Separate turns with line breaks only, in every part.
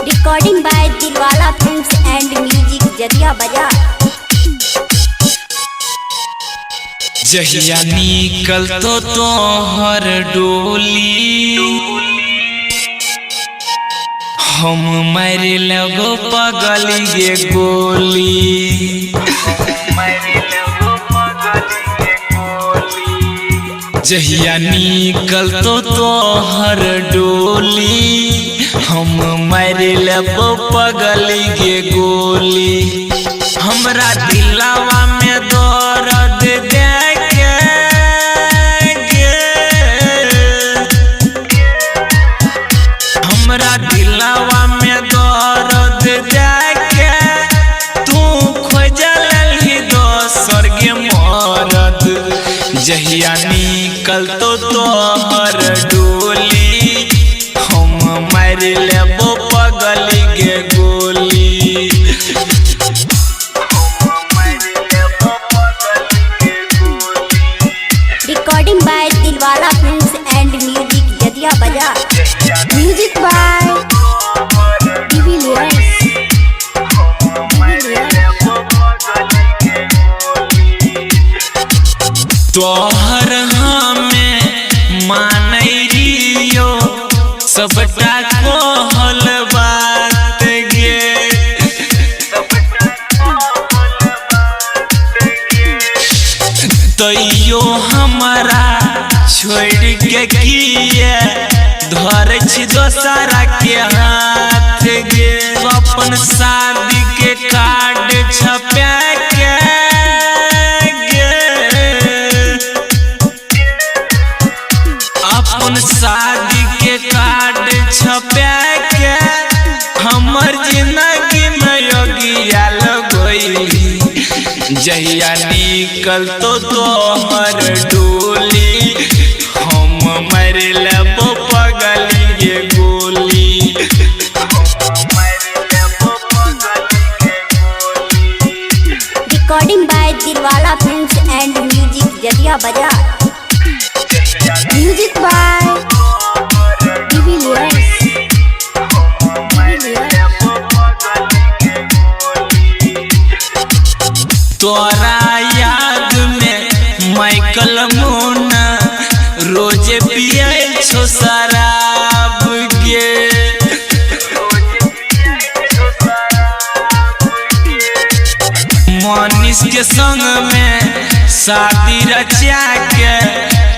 Recording by Dilwala films and music जदिया बाजार।
जहिया निकल तो तोहर डोली हम मार लगो पगल ये गोली। जहिया निकल तो तोहर डोली हम मार लगो पगल ये गोली। हमरा दिलवा में दर्द दे हमरा दिलवा में दर्द जाके तू खोजल ही दोसर के मरद। जहिया निकल तो तोहर डोली हम मार लेबो पगल के गोली।
Recording by Dilwala films and music जदिया बाजार। म्यूजिक बाय
तोहर हमें मानैरियो सबटा कहल बात गे। तैयो हमरा छोड़ के किए धर छी दोसरा के हाथ गे। अपन शादी के कार्ड छपा के अपन शादी के कार्ड छपा के हमर जिंदगी में योगिया लगोई। जहिया निकल तो तोहर डोली हम मार लेबो पगल ये गोली।
Recording by Dilwala films and music जदिया बाजार। म्यूजिक बाय
तोरा याद में माइकल मोना रोज पिए छो शराब गे। मनीष के संग में शादी रचा के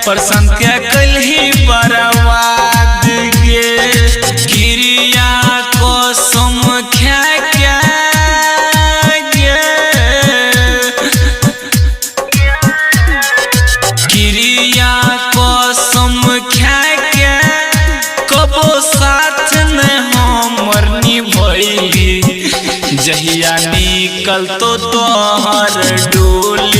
प्रसन्न के कलही बर्बाद गे। क्रिया को समख्या के क्रिया को समख्या के कबो साथ न हमर निभैली। जहिया निकल तो तोहर डोली